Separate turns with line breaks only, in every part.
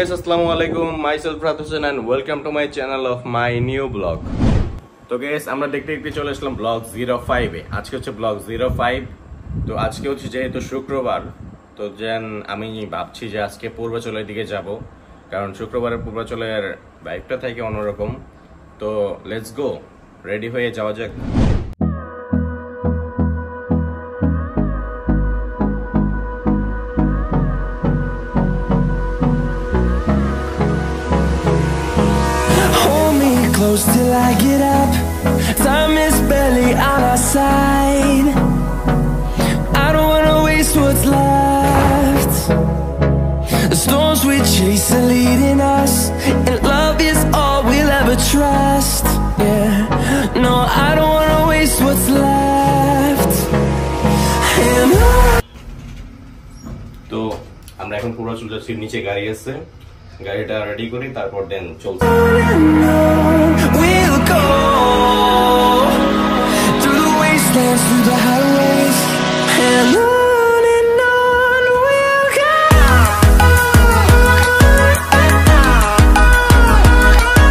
guys, Assalamualaikum. Myself Rahat Hussain and welcome to my channel of my new vlog. তো guys, আমরা দেখতে চলে আসলাম blog 05 এ। আজকে হচ্ছে ব্লগ 05। তো আজকে হচ্ছে যেহেতু শুক্রবার, তো যেন আমি ভাবছি যে আজকে পূর্বাচলের দিকে যাব, কারণ শুক্রবারের পূর্বাচলের ভাইবটা থাকে অন্যরকম। তো লেটস গো, রেডি হয়ে যাওয়া যাক।
Close till I get up. Time is barely on our side. I don't wanna waste what's left. The storms we chase are leading us, and love is all we'll ever trust. Yeah, no, I don't wanna waste what's left. And
তো আমরা এখন পূর্বাচল যাচ্ছি, নিচে গাড়ি আছে, গাড়িটা ready করি, তারপর দেন চলছে।
we'll go through the wastelands, through the highways, and on we'll go.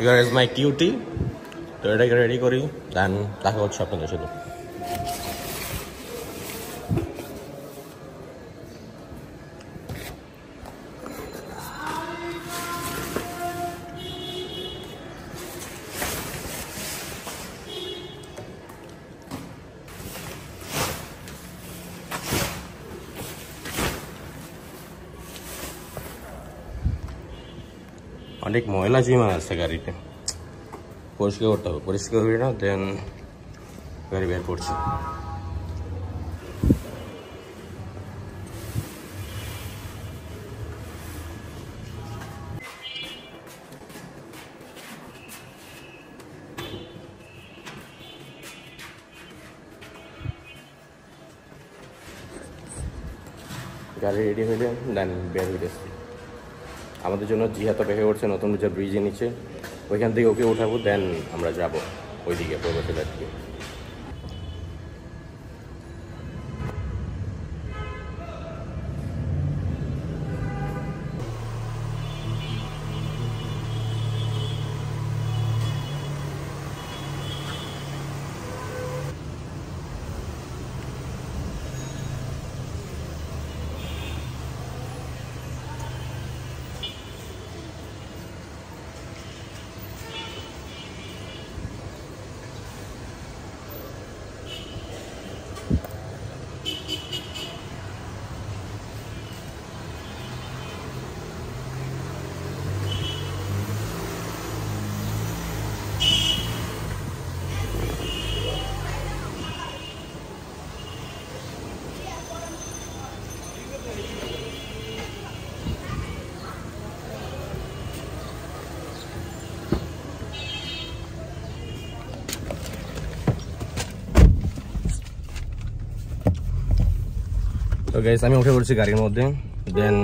Here is my cutie. তো এটাকে রেডি করি, দেন দেখা হচ্ছে আপনাদের সাথে। অনেক ময়লা জমা আছে গাড়িতে, পরিষ্কার করতে হবে। পরিষ্কার করি না, দেন গাড়ি বের করছি। গাড়ি রেডি হইলে দেন বের হইতেছি। আমাদের জন্য জিহাদ অপেক্ষা করছে নতুন যে ব্রিজের নিচে, ওইখান থেকে ওকে উঠাবো, দেন আমরা যাব ওইদিকে পূর্বাচলের দিকে। তো গাইস, আমি উঠে পড়ছি গাড়ির মধ্যে, দেন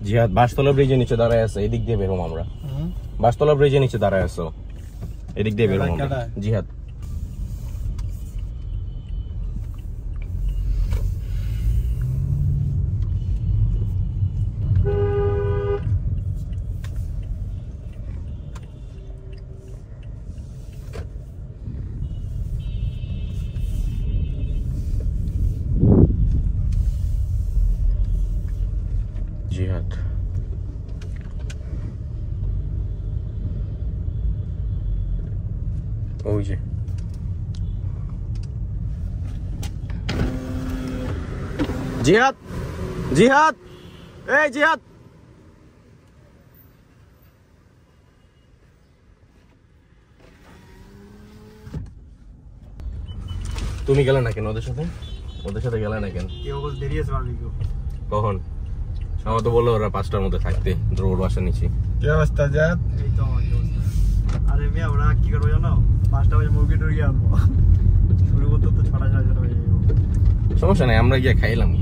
জিহাদ বাসতলা ব্রিজের নিচে দাঁড়ায় আছে, এদিক দিয়ে বেরোম আমরা। বাসতলা ব্রিজের নিচে দাঁড়ায় আছো, এদিক দিয়ে বেরোম আমরা। জিহাদ জিহাদ ওই যে জিহাদ, জিহাদ, এই জিহাদ, তুমি গেলে না কেন ওদের সাথে? ওদের সাথে গেলে না কেন? কখন? আমার তো বললো ওরা 5টার মধ্যে থাকতে, দ্রোর বাসা নিচে।
কি অবস্থা জাত?
এই তো আমার অবস্থা। আরে মিয়া, ওরা কি করবো জানো? 5টা বাজে মুরগি টুরগি আনবো, শুরু করতে তো 6টা 6:30 বাজে যাবো।
সমস্যা নাই, আমরা গিয়ে খাইলাম।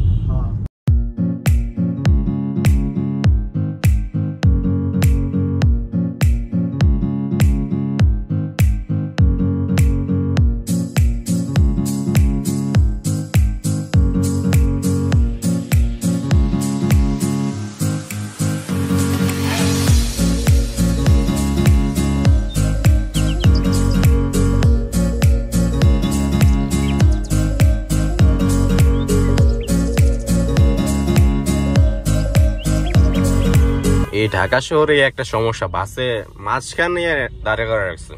এই ঢাকা শহরে একটা সমস্যা, বাসে মাঝখানে দাঁড়িয়ে করে রাখছে,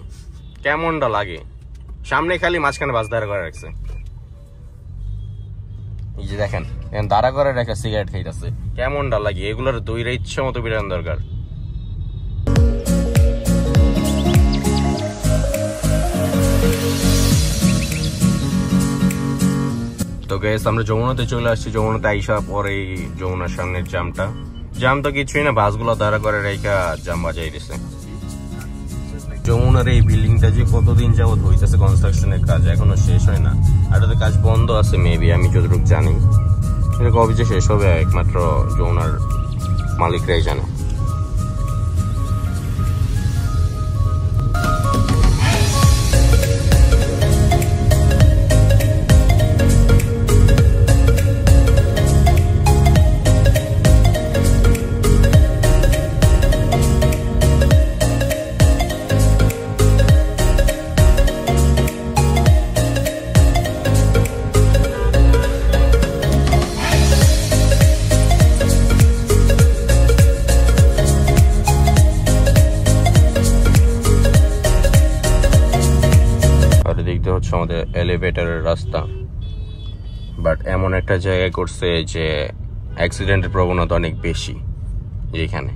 কেমনটা লাগে। সামনে খালি, মাঝখানে বাস দাঁড়া করে রাখছে। এই যে দেখেন দাঁড়া করে রেখে সিগারেট খাইতেছে, কেমনটা লাগে। এগুলোর দইরা ইচ্ছা মতো বিরান দরকার। তো গ্যাস আমরা যমুনাতে চলে আসছি। যমুনাতে আইসা পরে যমুনার সামনের জাম তো কিছুই না, বাসগুলো দাঁড়া করে রেখা জাম বাজাই দিছে। যমুনার এই বিল্ডিংটা যে কতদিন যাবত হইতেছে কনস্ট্রাকশনের কাজ, এখনো শেষ হয় না। আর ওদের কাজ বন্ধ আছে মেবি, আমি যতটুকু জানি। কবে যে শেষ হবে একমাত্র যমুনার মালিকরাই জানে। হচ্ছে আমাদের এলিভেটরের রাস্তা, বাট এমন একটা জায়গায় করছে যে অ্যাক্সিডেন্টের প্রবণতা অনেক বেশি যেখানে।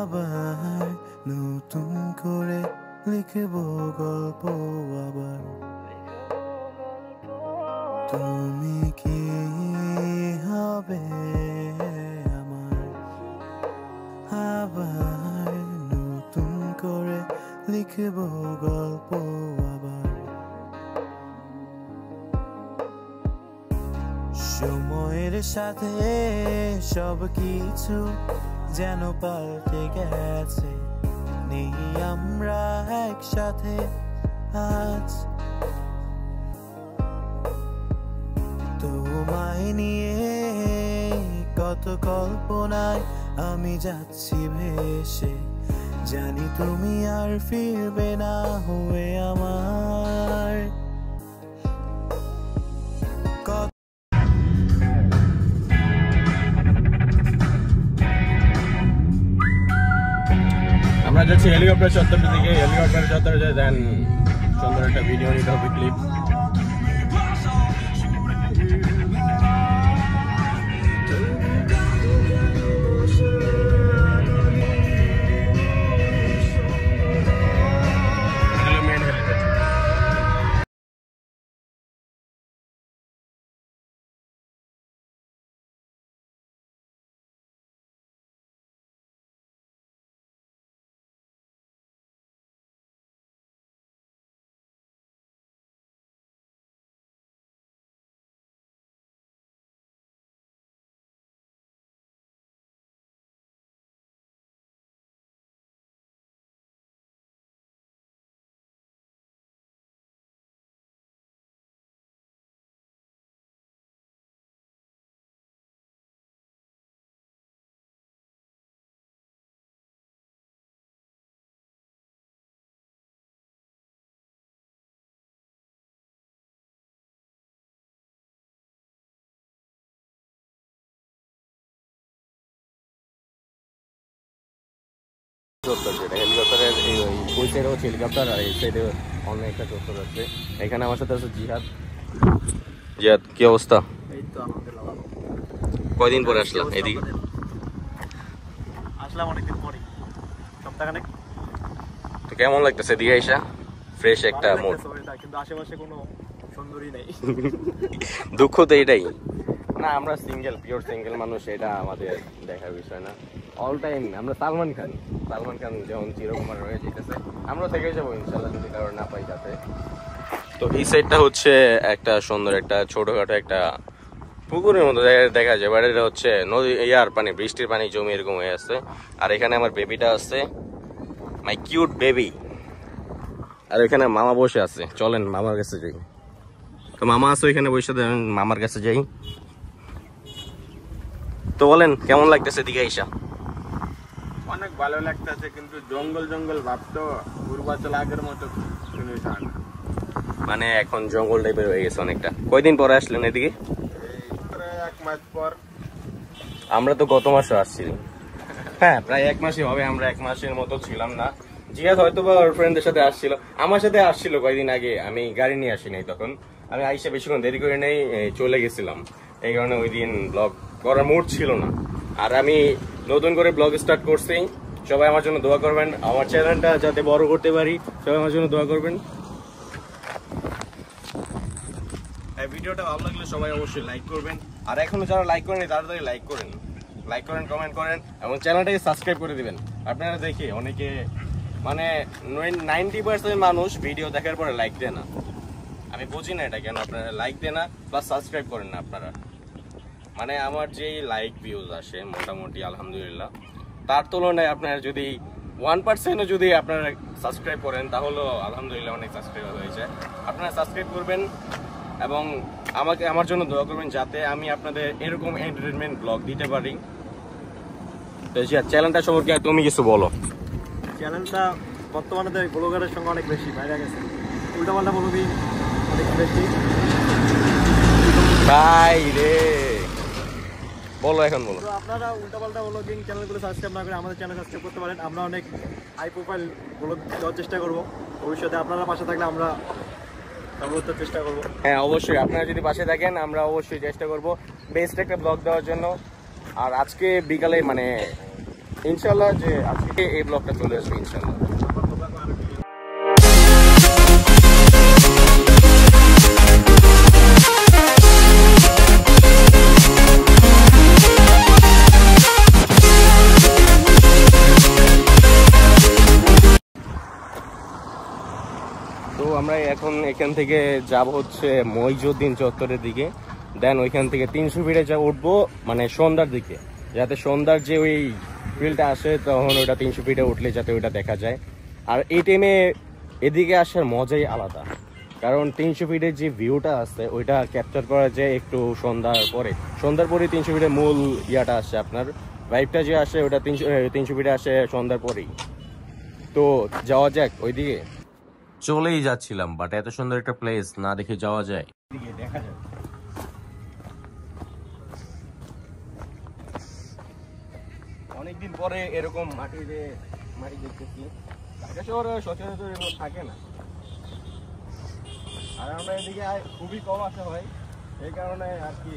আবার নতুন করে লিখব গল্প আবার, তুমি কি হবে আমার, আবার নতুন করে লিখব গল্প আবার। সময়ের সাথে সব কিছু যেন পাল্টে গেছে, নেই আমরা একসাথে আজ। তোমায় নিয়ে কত কল্পনায় আমি যাচ্ছি ভেসে, জানি তুমি আর ফিরবে না হয়ে আমার।
আমরা যাচ্ছি হেলিকপ্টার চত্বরের দিকে। হেলিকপ্টার চত্বরে যাই, দেন সুন্দর একটা ভিডিও নিতে হবে, ক্লিপ। চত্বর যেটা হেলিকপ্টারের ওই সাইডে হচ্ছে হেলিকপ্টার, আর এই সাইডে অন্য একটা চত্বর আছে। এখানে আমার সাথে আছে জিহাদ। জিহাদ, কি অবস্থা?
এই তো আলহামদুলিল্লাহ ভালো।
কয়দিন পরে আসলাম এদিকে?
আসলাম অনেকদিন পরে, সপ্তাহখানেক।
তো কেমন লাগতেছে এদিকে আইসা? ফ্রেশ একটা মুড,
কিন্তু আশেপাশে কোনো সুন্দরী নেই।
দুঃখ তো এটাই না, আমরা সিঙ্গেল, পিওর সিঙ্গেল মানুষ, এটা আমাদের দেখার বিষয় না। অল টাইম আমরা সালমান খান যেমন চিরকুমার রয়ে যেতেছে, আমরা থেকে যাবো ইনশাল্লাহ, যদি কারো না পাই যাতে। তো এই সাইডটা হচ্ছে একটা সুন্দর একটা ছোটখাটো একটা পুকুরের মতো দেখা যায়, বাট এটা হচ্ছে নদী, ইয়ার পানি, বৃষ্টির পানি জমি এরকম হয়ে আছে। আর এখানে আমার বেবিটা আছে, মাই কিউট বেবি। আর এখানে মামা বসে আছে, চলেন মামার কাছে যাই। তো মামা আছে ওইখানে বসে, মামার কাছে যাই। তো বলেন কেমন লাগতেছে দিকে আইসা?
অনেক ভালো লাগতেছে, কিন্তু জঙ্গল ভাব তো, পূর্বাচল আগের মতো শুনে থাক।
মানে এখন জঙ্গল টাইপের হয়ে গেছে অনেকটা। কয়দিন পরে আসলেন এদিকে?
প্রায় 1 মাস পর।
আমরা তো গত মাসে আসছি। হ্যাঁ, প্রায় 1 মাসই হবে, আমরা 1 মাসের মতো ছিলাম না। জিয়াদ হয়তো বা ওর ফ্রেন্ডদের সাথে আসছিল, আমার সাথে আসছিল কয়েকদিন আগে। আমি গাড়ি নিয়ে আসি নাই তখন, আমি আইসা বেশিক্ষণ দেরি করে নেই, চলে গেছিলাম। এই কারণে ওই দিন ব্লগ করার মুড ছিল না। আর আমি নতুন করে ব্লগ স্টার্ট করছি, সবাই আমার জন্য দোয়া করবেন, আমার চ্যানেলটা যাতে বড় করতে পারি, সবাই আমার জন্য দোয়া করবেন। ভিডিওটা ভালো লাগলে সবাই অবশ্যই লাইক করবেন, আর এখনো যারা লাইক করেন তাড়াতাড়ি লাইক করেন, কমেন্ট করেন, এবং চ্যানেলটাকে সাবস্ক্রাইব করে দিবেন। আপনারা দেখে অনেকে মানে 90% মানুষ ভিডিও দেখার পরে লাইক দেয় না। আমি বুঝি না এটা কেন আপনারা লাইক দেয় না, প্লাস সাবস্ক্রাইব করেন না আপনারা। মানে আমার যেই লাইক ভিউজ আসে মোটামুটি আলহামদুলিল্লাহ, তার তুলনায় আপনারা যদি 1%ও যদি আপনারা সাবস্ক্রাইব করেন, তাহলে আলহামদুলিল্লাহ অনেক সাবস্ক্রাইবার হয়ে যায়। আপনারা সাবস্ক্রাইব করবেন এবং আমার জন্য দোয়া করবেন, যাতে আমি আপনাদের এরকম এন্টারটেইনমেন্ট ব্লগ দিতে পারি। তো চ্যানেলটা সম্পর্কে তুমি কিছু বলো।
চ্যানেলটা বর্তমানে ব্লগারের সঙ্গে অনেক বেশি বাইরে গেছে, উল্টাপাল্টা ব্লগিং অনেক বেশি।
ভাই রে, বলো এখন বলো।
তো আপনারা উল্টাপাল্টা ব্লগিং চ্যানেলগুলো সাবস্ক্রাইব না করে আমাদের চ্যানেল সাবস্ক্রাইব করতে পারেন। আমরা অনেক হাই প্রোফাইল ব্লগ দেওয়ার চেষ্টা করব ভবিষ্যতে। আপনারা পাশে থাকলে আমরা সর্বোচ্চ চেষ্টা করব।
হ্যাঁ অবশ্যই, আপনারা যদি পাশে থাকেন আমরা অবশ্যই চেষ্টা করব বেস্ট একটা ব্লগ দেওয়ার জন্য। আর আজকে বিকালে মানে ইনশাল্লাহ যে আজকে এই ব্লগটা চলে আসবে ইনশাল্লাহ। তো আমরা এখন এখান থেকে যাব হচ্ছে মইজুদ্দিন চত্বরের দিকে, দেন ওইখান থেকে 300 ফিটে যা উঠবো মানে সন্ধ্যার দিকে, যাতে সন্ধ্যার যে ওই ফিল্ডটা আসে তখন ওইটা 300 ফিটে উঠলে যাতে ওইটা দেখা যায়। আর এই টাইমে এদিকে আসার মজাই আলাদা, কারণ 300 ফিটের যে ভিউটা আছে ওইটা ক্যাপচার করা যায় একটু সন্ধ্যার পরে 300 ফিটের মূল ইয়াটা আসে, আপনার ভাইবটা যে আসে ওটা 300 ফিটে আসে সন্ধ্যার পরেই। তো যাওয়া যাক ওইদিকে। চলেই যাচ্ছিলাম, বাট এত সুন্দর একটা প্লেস না দেখে যাওয়া যায়? দেখা যায়। অনেকদিন পরে এরকম মাটি দেখতেছি। ঢাকা শহরে সচরাচর এগুলো থাকে না, আর আমরা এদিকে খুবই কম আসা হয়, এই কারণে আর কি।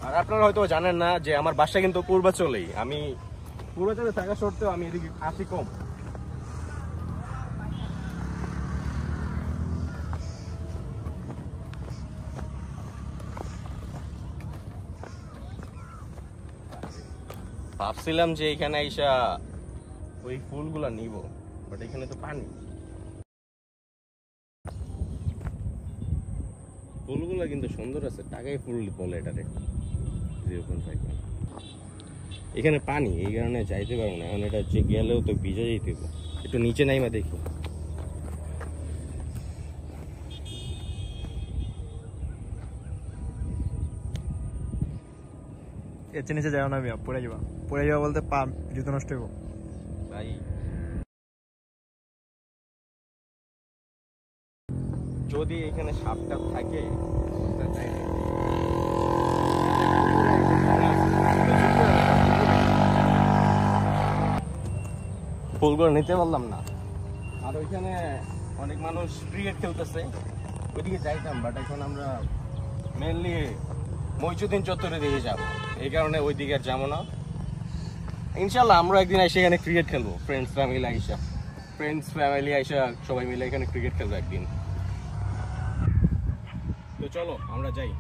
আর আপনারা হয়তো জানেন না যে আমার বাসা কিন্তু পূর্বাচলেই, আমি পূর্বাচলে থাকা সত্ত্বেও আমি এদিকে আসি কম। ভাবছিলাম যে এখানে আইসা ওই ফুলগুলা নিব, বাট এখানে তো পানি। ফুলগুলা কিন্তু সুন্দর আছে, টাকায় ফুল বলে এটারে 0.5। এখানে পানি, এই কারণে যাইতে পারবো না এখন। এটা হচ্ছে গেলেও তো ভিজে যেতে হবে। একটু নিচে নাইমা দেখি।
এর নিচে যাও না, পড়ে যাবা বলতে পা জুতো নষ্ট হইব
ভাই। যদি এখানে সাপটা থাকে ফুলগুলো নিতে পারলাম না। আর ওইখানে অনেক মানুষ ক্রিকেট খেলতেছে, ওইদিকে যাইতাম, বাট এখন আমরা মেনলি মইজুদ্দিন চত্বরে দিকে যাবো, এই কারণে ওই দিকে আর যাবো না। ইনশাল্লাহ আমরা একদিন এসে এখানে ক্রিকেট খেলবো, ফ্রেন্ডস ফ্যামিলি আইসা সবাই মিলে এখানে ক্রিকেট খেলবো একদিন। তো চলো আমরা যাই।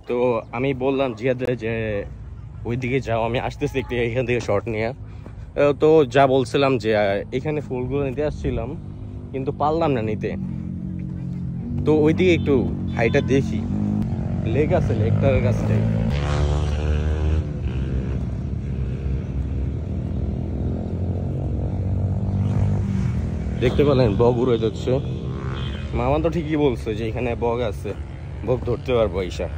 তো আমি বললাম জিয়াদে যে ওইদিকে যাও, আমি আসতেছি একটু এখান থেকে শর্ট নিয়ে। তো যা বলছিলাম যে এখানে ফুলগুলো নিতে আসছিলাম, কিন্তু পারলাম না নিতে। তো ওইদিকে একটু হাইটা দেখি, লেক আছে, লেকটার কাছটাই। দেখতে পেলেন বগ উড়ে যাচ্ছে। মামা তো ঠিকই বলছে যে এখানে বগ আছে, বগ ধরতে পারবো ঈশা।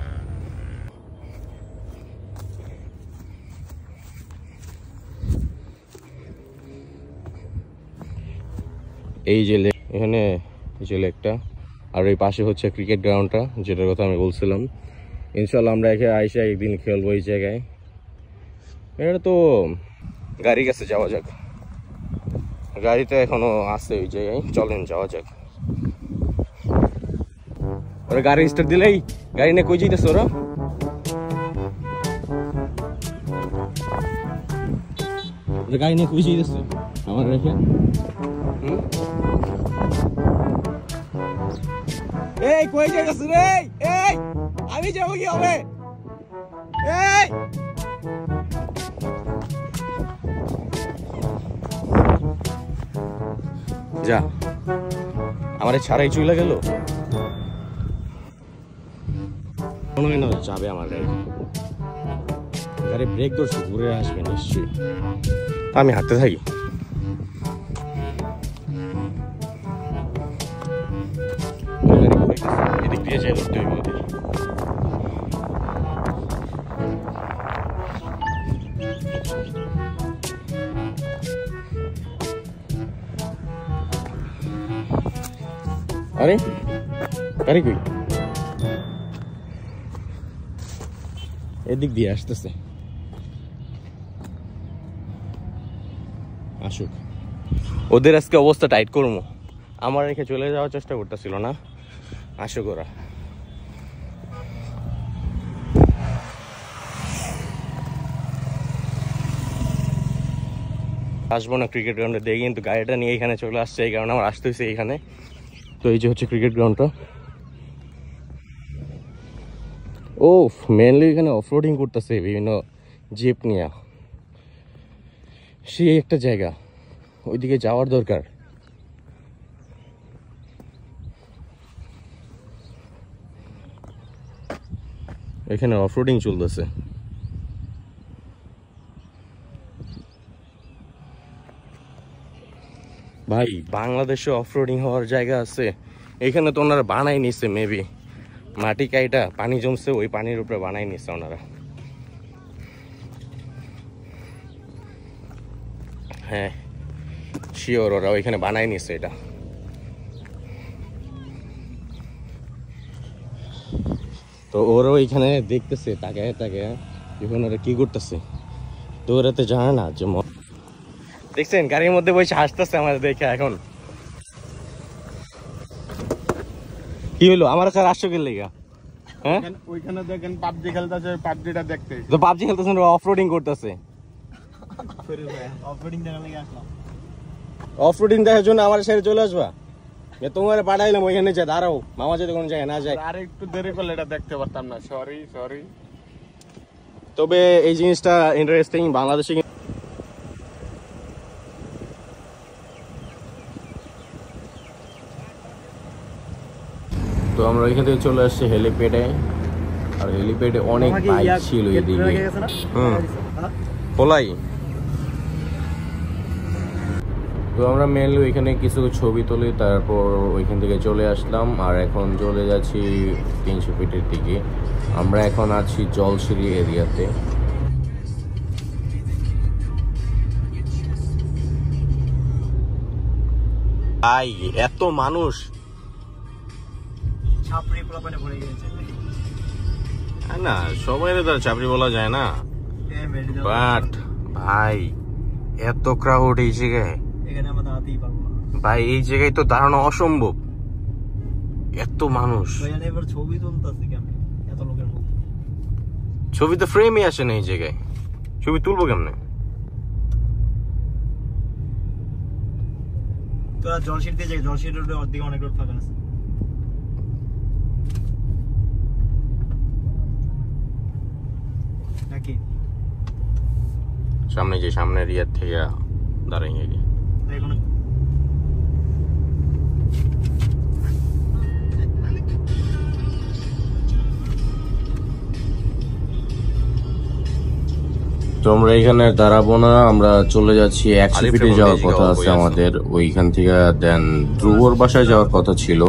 এই যে লেক, এখানে এই যে লেকটা, আর ওই পাশে হচ্ছে ক্রিকেট গ্রাউন্ডটা যেটার কথা আমি বলছিলাম। ইনশাল্লাহ আমরা এখানে আইসা একদিন খেলবো এই জায়গায়। এটা তো গাড়ি কাছে যাওয়া যাক, গাড়িটা এখনো আছে ওই জায়গায়, চলেন যাওয়া যাক। ওরা গাড়ি স্টার্ট দিলেই গাড়ি নিয়ে কই যাইতেছে ওরা? গাড়ি নিয়ে কই যাইতেছে আমার রেখে? এই কই যাইতেছে রে? এই আমি যাবো কি হবে? এই যা, আমারে ছাড়াই চলে গেল। মনে হয় না যাবে আমার গাড়ি। গাড়ি ব্রেক ধরছে, ঘুরে আসবে নিশ্চয়ই। আমি হাঁটতে থাকি। এদিক দিয়ে যাই, ধরতে হইব ওদের। আরে গাড়ি কই? এদিক দিয়ে আসতেছে, আসুক। ওদের আজকে অবস্থা টাইট করবো, আমার রেখে চলে যাওয়ার চেষ্টা করতেছিল না। আসুক ওরা। আসবো না ক্রিকেট গ্রাউন্ডে দেখি, কিন্তু গাড়িটা নিয়ে এখানে চলে আসছে, এই কারণে আমার আসতে হয়েছে এইখানে। তো এই যে হচ্ছে ক্রিকেট গ্রাউন্ডটা। ও মেনলি এখানে অফরোডিং করতেছে বিভিন্ন জিপ নিয়ে, সেই একটা জায়গা, ওইদিকে যাওয়ার দরকার। এখানে অফরোডিং চলতেছে। ভাই বাংলাদেশে অফরোডিং হওয়ার জায়গা আছে, এখানে তো ওনারা বানাই নিচ্ছে, মেবি মাটি কাইটা পানি জমছে, ওই পানির উপরে বানাই নিচ্ছে ওনারা। হ্যাঁ শিওর, ওরা ওইখানে বানাই নিচ্ছে এটা। তো তো ওরও এখানে দেখতেছে তাকে তাকে এখন ওরা কি করতেছে, তো ওরা তো জানে না যে দেখছেন গাড়ির মধ্যে বসে হাসতেছে আমাদের দেখে। এখন কি হলো আমার কাছে আসছো কি লেগা? হ্যাঁ
ওইখানে দেখেন পাবজি খেলতেছে, পাবজিটা দেখতে
তো পাবজি খেলতেছেন, অফরোডিং করতেছে।
অফরোডিং দেখার লাগে আসলাম।
অফরোডিং দেখার জন্য আমার সাথে চলে আসবা? তোমার পাঠাইলাম ওইখানে যা দাঁড়াও, মামা যদি কোনো জায়গায় না যায়।
আর একটু দেরি করলে এটা দেখতে পারতাম না, সরি সরি।
তবে এই জিনিসটা ইন্টারেস্টিং বাংলাদেশে। তো আমরা ওইখান থেকে চলে আসছি হেলিপ্যাডে, আর হেলিপ্যাডে অনেক বাইক ছিল এদিকে। খোলাই। তো আমরা মেনলি ওইখানে কিছু ছবি তুলি, তারপর ওইখান থেকে চলে আসলাম। আর এখন চলে যাচ্ছি 300 ফিটের দিকে। আমরা এখন আছি জলসিঁড়ি এরিয়াতে। ভাই এত মানুষ,
ছাপড়ি পোলাপানে ভরে গেছে।
না সবাই তো চাকরি বলা যায় না, বাট ভাই এত ক্রাউড এই জায়গায়,
এখানে আমরা দাঁড়াতেই পারবো না
ভাই এই জায়গায় তো দাঁড়ানো অসম্ভব, এত মানুষ।
এখানে এবার ছবি তুলতেছে কেমন এত লোকের মধ্যে?
ছবি তো ফ্রেমই আসে না এই জায়গায়, ছবি তুলবো কেমনে?
তোরা জলসিঁড়ি দিয়ে যাই, জলসিঁড়ি রোডে অর্ধেক অনেক রোড ফাঁকা আছে নাকি?
সামনে যে সামনের এরিয়ার থেকে দাঁড়াই গিয়ে
এখন
তো আমরা এখানে দাঁড়াবো না, আমরা চলে যাচ্ছি 100 ফিটে যাওয়ার কথা আছে আমাদের ওইখান থেকে। দেন ধ্রুবর বাসায় যাওয়ার কথা ছিল।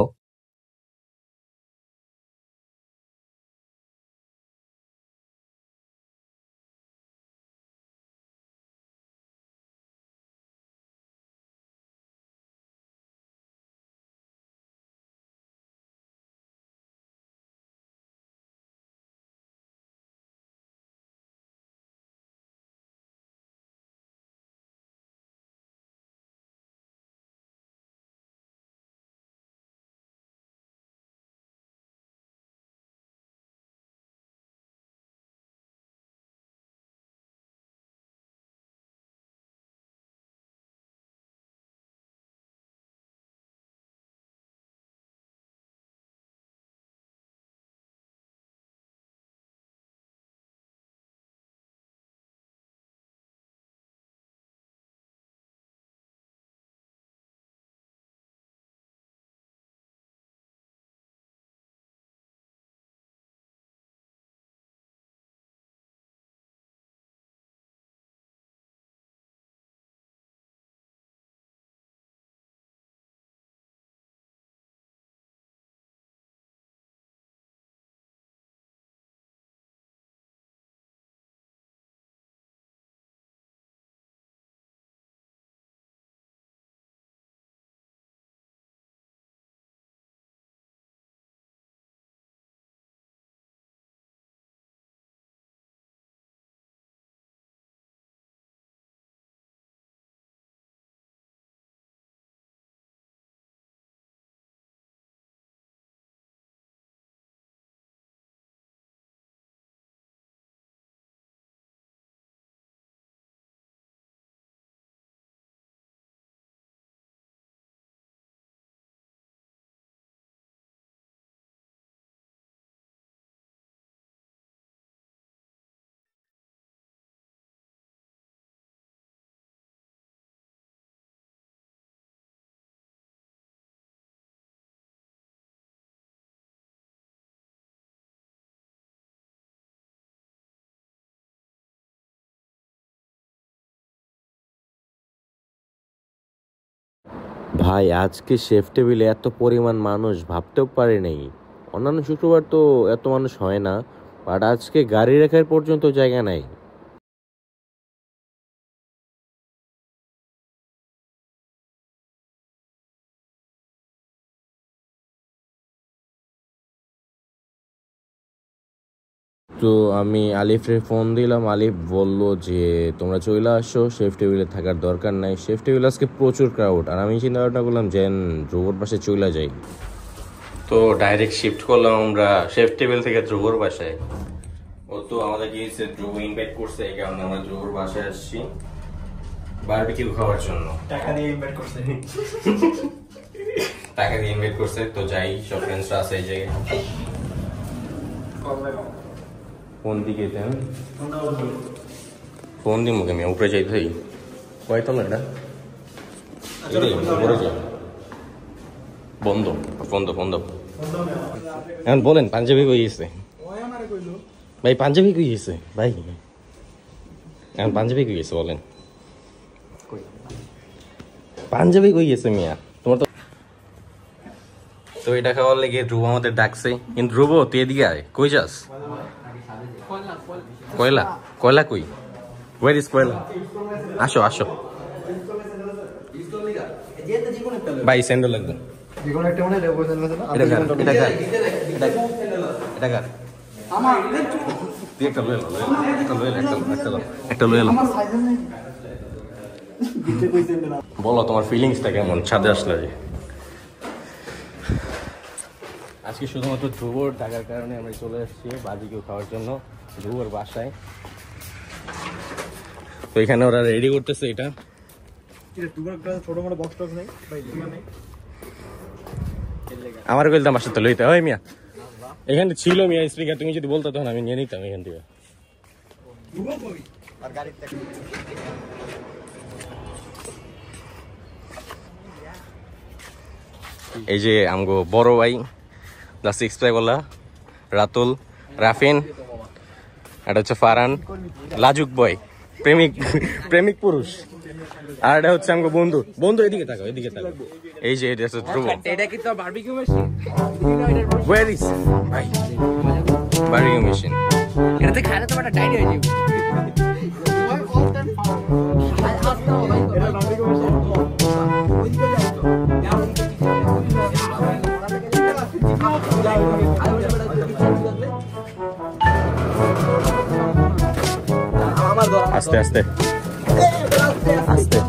ভাই আজকে শেফ টেবিলে এত পরিমাণ মানুষ ভাবতেও পারি নাই। অন্যান্য শুক্রবার তো এত মানুষ হয় না, বাট আজকে গাড়ি রাখার পর্যন্ত জায়গা নাই। তো আমি আলিফের ফোন দিলাম, আলিফ বলল যে তোমরা চলে আসো, শেফ টেবিলে থাকার দরকার নাই, শেফ টেবিল আজকে প্রচুর ক্রাউড। আর আমি চিন্তা ভাবনা করলাম যে ধ্রুবর পাশে চলে যাই, তো ডাইরেক্ট শিফট করলাম আমরা শেফ টেবিল থেকে ধ্রুবর বাসায়। ও তো আমাদের গিয়েছে, ধ্রুব ইনভাইট করছে, এই কারণে আমরা ধ্রুবর বাসায় আসছি বারবিকিউ খাওয়ার জন্য।
টাকা দিয়ে ইনভাইট করছে,
টাকা দিয়ে ইনভাইট করছে। তো যাই, সব ফ্রেন্ডসরা আছে এই জায়গায়। কোন দিকে ফোন দিই মুখে আমি উপরে যাইতে থাকি, কয়তলা এটা উপরে যাই, বন্ধ ফোন দো এখন বলেন পাঞ্জাবি কই গেছে ভাই, পাঞ্জাবি কই গেছে ভাই, এখন পাঞ্জাবি কই গেছে বলেন, পাঞ্জাবি কই গেছে মিয়া তোমার? তো এটা খাওয়ার লেগে ধ্রুব আমাদের ডাকছে, কিন্তু ধ্রুব তুই এদিকে আয়, কই যাস? কয়লা কয়লা কই? ওয়ার ইজ কয়লা? আসো আসো ভাই, স্যান্ডেল লাগবে। বলো তোমার ফিলিংসটা কেমন ছাদে আসলে? আজকে শুধুমাত্র ধ্রুবর থাকার কারণে আমরা চলে আসছি বারবিকিউ খাওয়ার জন্য ধ্রুবর বাসায়। তো এখানে ওরা রেডি করতেছে এটা।
ছোট মোটো বক্স টক্স নেই ভাই,
আমার বলতাম বাসা তো লইতে হয় মিয়া, এখানে ছিল মিয়া স্পিকার, তুমি যদি বলতো তখন আমি নিয়ে নিতাম এখান থেকে। এই যে আমগো বড় ভাই দা সিক্স প্যাক ওলা, রাতুল, রাফিন, এটা হচ্ছে ফারহান, লাজুক বয়, প্রেমিক পুরুষ, আর এটা হচ্ছে আমগো বন্ধু এদিকে তাকাও, এদিকে তাকাও। এই যে এটা হচ্ছে ধ্রুব।
এটা কি তো বারবিকিউ মেশিন?
ওয়্যার ইজ ভাই বারবিকিউ মেশিন?
এটাতে খাইলে তো একটা ডাইরি হয়ে যাবে।
আস্তে আস্তে আস্তে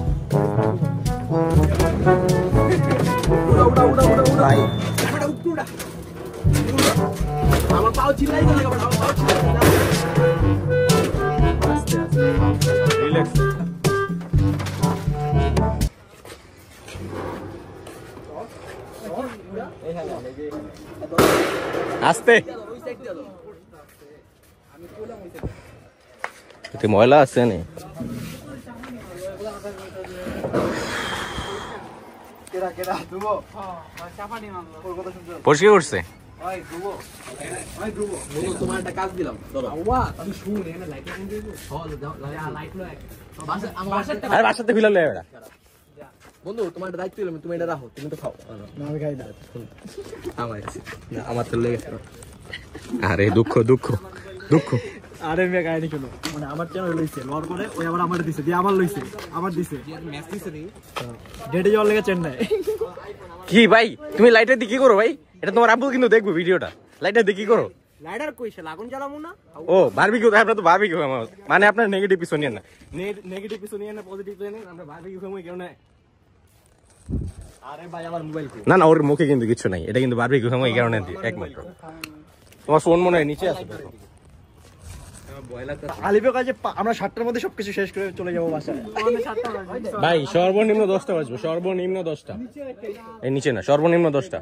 ভাই,
আমার পাও চিল্লাই গেল, আমার পাও চিল্লাই গেল।
আস্তে আস্তে রিল্যাক্স। আস্তে, এতে ময়লা আছে না? পরিষ্কার করছে।
তোমার একটা কাজ দিলাম, তুমি শুন, এখানে লাইটটা কোন দিয়ে লাইট লো
আরে বাসাতে ফিলাল এটা
বন্ধু, তোমার একটা দায়িত্ব দিলাম, তুমি এটা রাখো, তুমি তো খাও।
আমি খাই না,
আমার তো লেগে গেছে।
আরে দুঃখ দুঃখ দুঃখ।
আরে মেয়ে গায়ে কেন, মানে আমার চ্যানেল লইছে লর করে, ওই আবার আমার দিছে দিয়ে আমার লইছে, আমার দিছে
ম্যাচ দিছে নি,
ডেটে যাওয়ার লেগে চেন্নাই।
কি ভাই তুমি লাইটার দিয়ে কি করো ভাই? এটা তোমার আব্বু কিন্তু দেখবো ভিডিওটা, লাইটার দিয়ে কি করো?
লাইটার কইছে লাগুন জ্বালামু না।
ও বারবিকিউ, আপনারা তো বারবিকিউ আমার মানে আপনার নেগেটিভ পিছু নিয়ে না, নেগেটিভ পিছু নিয়ে না, পজিটিভ নিয়ে না, আমরা বারবিকিউ খাবো কেউ না।
আরে ভাই আমার মোবাইল
না না, ওর মুখে কিন্তু কিছু নাই, এটা কিন্তু বারবিকিউ খাবো এই কারণে একমাত্র। তোমার ফোন মনে হয় নিচে আছে।
আলিপের কাছে আমরা 7টার মধ্যে সবকিছু শেষ করে চলে যাবো বাসায়।
ভাই সর্বনিম্ন 10টা বাজবে, সর্বনিম্ন 10টা, এই নিচে না, সর্বনিম্ন 10টা।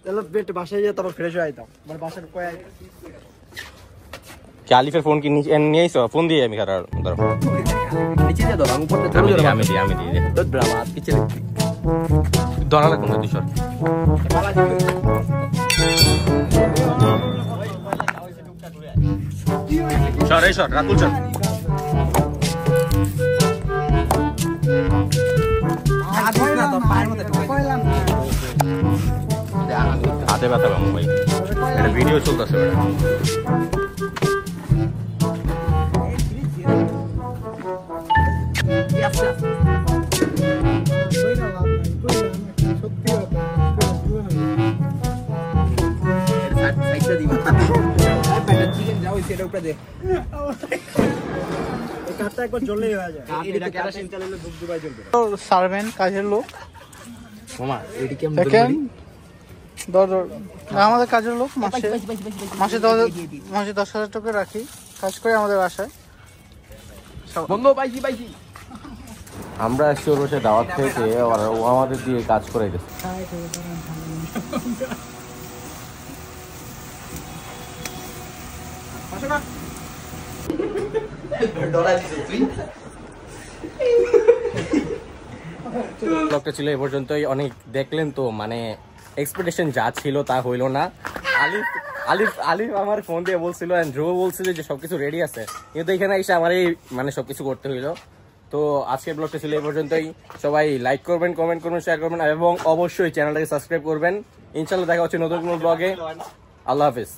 তাহলে বেট বাসায় যেয়ে তারপর ফ্রেশ হয়ে আইতাম, মানে বাসার কয়
কি আলিফের ফোন কি নিয়ে আইছো? ফোন দিয়ে আমি খারাপ ধরো,
নিচে যা দাও, আমি উপরে
আমি দিই
তো ব্রামা পিছে
ধরা লাগবে না, তুই সর। সর এই সর, রাতুল সর। হাতে ব্যথা পাবো ভাই, একটা ভিডিও চলতেছে।
চিকেন যাও এটা উপরে দে
এই কাঠটা একবার জ্বললেই হয়ে যায় এটা কেরোসিন চালালে ধূপ ধুপাই জ্বলবে
সার্ভেন্ট কাজের লোক
মামা এডি কেমন
দেখেন আমাদের কাজের লোক মাসে 10,000 টাকা রাখি কাজ করে আমাদের বাসায়
বন্ধু পাইছি
আমরা আসছি ওর বসে দাওয়াত থেকে আর ও আমাদের দিয়ে কাজ করে গেছে। ব্লগটা ছিল এ পর্যন্তই। অনেক দেখলেন তো, মানে এক্সপেকটেশন যা ছিল তা হইলো না। আলিফ আমার ফোন দিয়ে বলছিল, ধ্রুব বলছিল যে সবকিছু রেডি আছে, কিন্তু এখানে এসে আমার এই মানে সবকিছু করতে হইলো। তো আজকের ব্লগটা ছিল এই পর্যন্তই। সবাই লাইক করবেন, কমেন্ট করবেন, শেয়ার করবেন এবং অবশ্যই চ্যানেলটাকে সাবস্ক্রাইব করবেন। ইনশাল্লাহ দেখা হচ্ছে নতুন কোনো ব্লগে। আল্লাহ হাফিজ।